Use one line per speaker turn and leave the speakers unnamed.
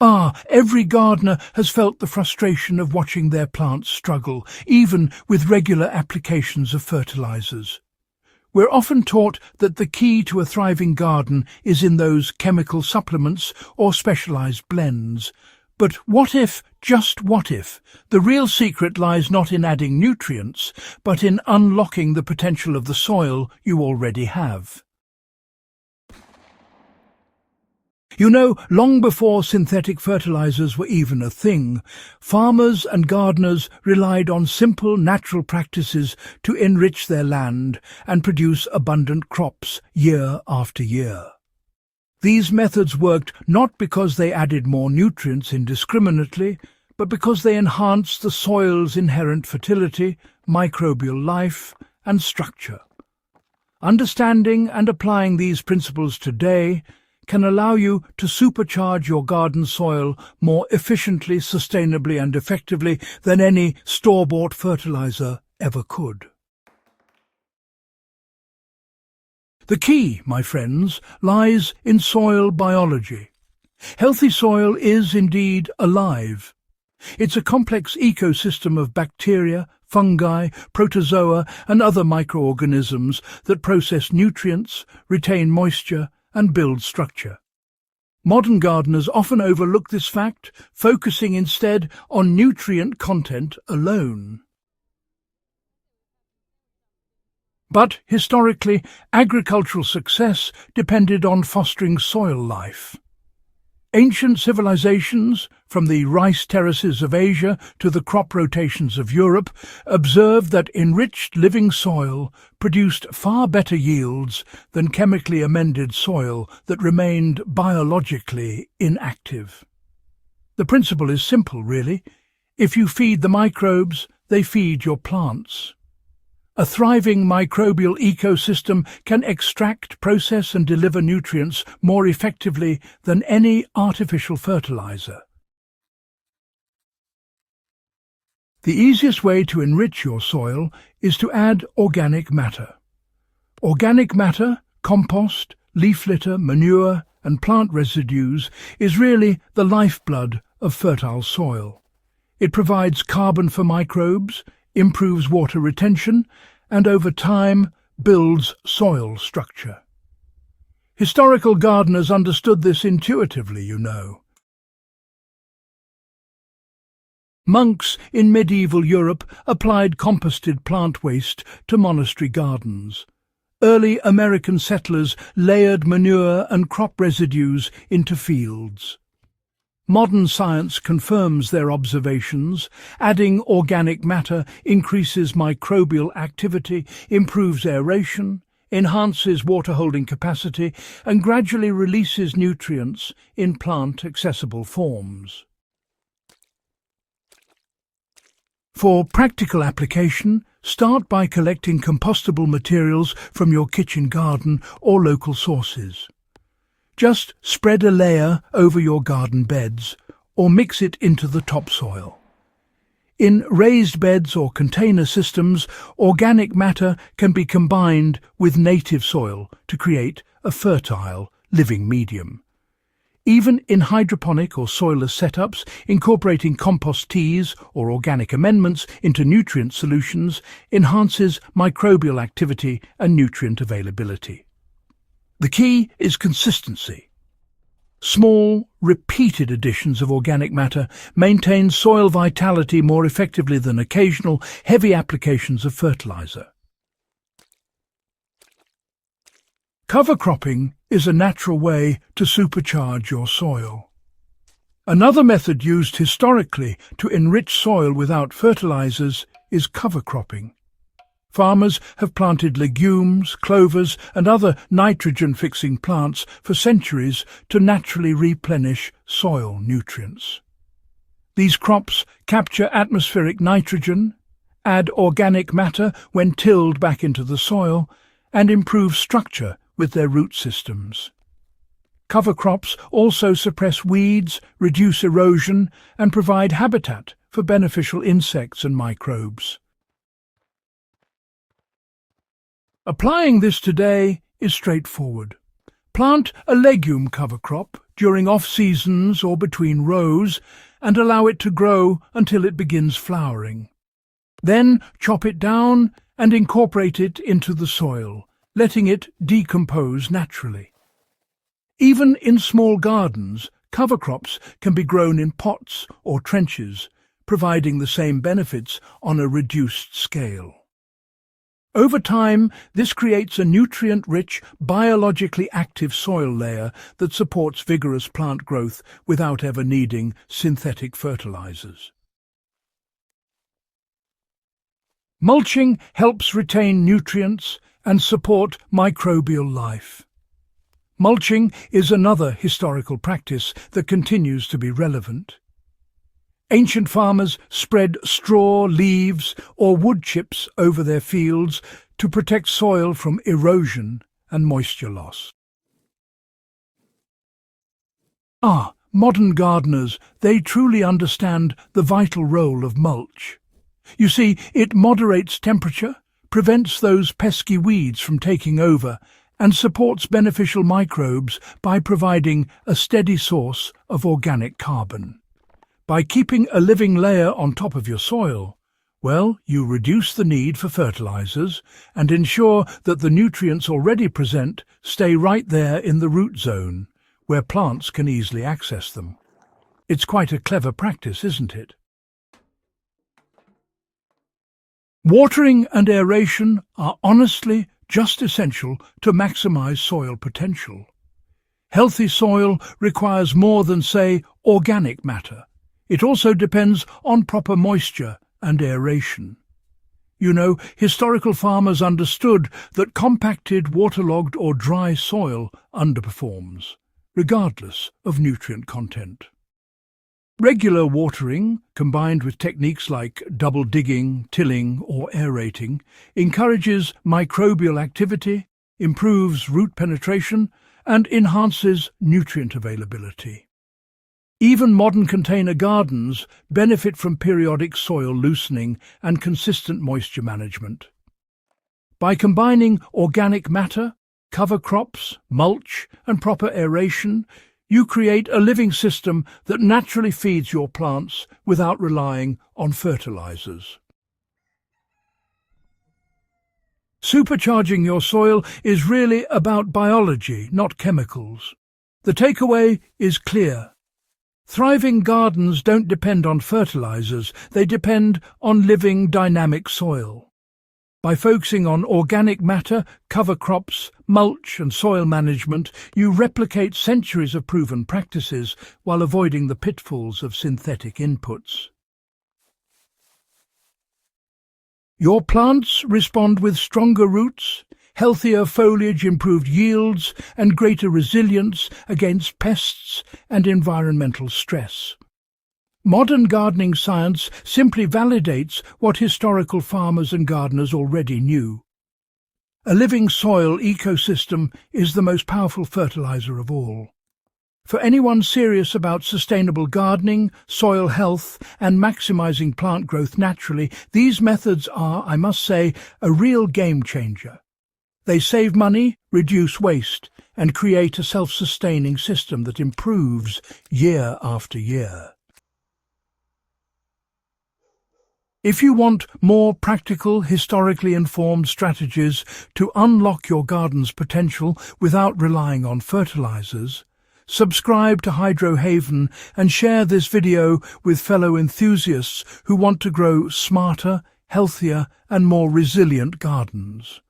Every gardener has felt the frustration of watching their plants struggle, even with regular applications of fertilizers. We're often taught that the key to a thriving garden is in those chemical supplements or specialized blends. But what if, just what if, the real secret lies not in adding nutrients, but in unlocking the potential of the soil you already have? You know, long before synthetic fertilizers were even a thing, farmers and gardeners relied on simple natural practices to enrich their land and produce abundant crops year after year. These methods worked not because they added more nutrients indiscriminately, but because they enhanced the soil's inherent fertility, microbial life, and structure. Understanding and applying these principles today can allow you to supercharge your garden soil more efficiently, sustainably and effectively than any store-bought fertilizer ever could. The key, my friends, lies in soil biology. Healthy soil is indeed alive. It's a complex ecosystem of bacteria, fungi, protozoa and other microorganisms that process nutrients, retain moisture and build structure. Modern gardeners often overlook this fact, focusing instead on nutrient content alone. But historically, agricultural success depended on fostering soil life. Ancient civilizations, from the rice terraces of Asia to the crop rotations of Europe, observed that enriched living soil produced far better yields than chemically amended soil that remained biologically inactive. The principle is simple, really. If you feed the microbes, they feed your plants. A thriving microbial ecosystem can extract, process and deliver nutrients more effectively than any artificial fertilizer. The easiest way to enrich your soil is to add organic matter. Organic matter, compost, leaf litter, manure and plant residues is really the lifeblood of fertile soil. It provides carbon for microbes, improves water retention, and over time builds soil structure. Historical gardeners understood this intuitively, you know. Monks in medieval Europe applied composted plant waste to monastery gardens. Early American settlers layered manure and crop residues into fields. Modern science confirms their observations. Adding organic matter increases microbial activity, improves aeration, enhances water-holding capacity, and gradually releases nutrients in plant-accessible forms. For practical application, start by collecting compostable materials from your kitchen garden or local sources. Just spread a layer over your garden beds or mix it into the topsoil. In raised beds or container systems, organic matter can be combined with native soil to create a fertile, living medium. Even in hydroponic or soilless setups, incorporating compost teas or organic amendments into nutrient solutions enhances microbial activity and nutrient availability. The key is consistency. Small, repeated additions of organic matter maintain soil vitality more effectively than occasional, heavy applications of fertilizer. Cover cropping is a natural way to supercharge your soil. Another method used historically to enrich soil without fertilizers is cover cropping. Farmers have planted legumes, clovers and other nitrogen-fixing plants for centuries to naturally replenish soil nutrients. These crops capture atmospheric nitrogen, add organic matter when tilled back into the soil, and improve structure with their root systems. Cover crops also suppress weeds, reduce erosion, and provide habitat for beneficial insects and microbes. Applying this today is straightforward. Plant a legume cover crop, during off-seasons or between rows and allow it to grow until it begins flowering. Then chop it down and incorporate it into the soil, letting it decompose naturally. Even in small gardens, cover crops can be grown in pots or trenches, providing the same benefits on a reduced scale. Over time, this creates a nutrient-rich, biologically active soil layer that supports vigorous plant growth without ever needing synthetic fertilizers. Mulching helps retain nutrients and support microbial life. Mulching is another historical practice that continues to be relevant. Ancient farmers spread straw, leaves, or wood chips over their fields to protect soil from erosion and moisture loss. Modern gardeners, they truly understand the vital role of mulch. You see, it moderates temperature, prevents those pesky weeds from taking over, and supports beneficial microbes by providing a steady source of organic carbon. By keeping a living layer on top of your soil, well, you reduce the need for fertilizers and ensure that the nutrients already present stay right there in the root zone, where plants can easily access them. It's quite a clever practice, isn't it? Watering and aeration are honestly just essential to maximize soil potential. Healthy soil requires more than, say, organic matter. It also depends on proper moisture and aeration. You know, historical farmers understood that compacted, waterlogged or dry soil underperforms, regardless of nutrient content. Regular watering, combined with techniques like double digging, tilling or aerating, encourages microbial activity, improves root penetration, and enhances nutrient availability. Even modern container gardens benefit from periodic soil loosening and consistent moisture management. By combining organic matter, cover crops, mulch, and proper aeration, you create a living system that naturally feeds your plants without relying on fertilizers. Supercharging your soil is really about biology, not chemicals. The takeaway is clear. Thriving gardens don't depend on fertilizers, they depend on living, dynamic soil. By focusing on organic matter, cover crops, mulch and soil management, you replicate centuries of proven practices while avoiding the pitfalls of synthetic inputs. Your plants respond with stronger roots, healthier foliage, improved yields, and greater resilience against pests and environmental stress. Modern gardening science simply validates what historical farmers and gardeners already knew. A living soil ecosystem is the most powerful fertilizer of all. For anyone serious about sustainable gardening, soil health, and maximizing plant growth naturally, these methods are, I must say, a real game changer. They save money, reduce waste, and create a self-sustaining system that improves year after year. If you want more practical, historically informed strategies to unlock your garden's potential without relying on fertilizers, subscribe to Hydro Haven and share this video with fellow enthusiasts who want to grow smarter, healthier, and more resilient gardens.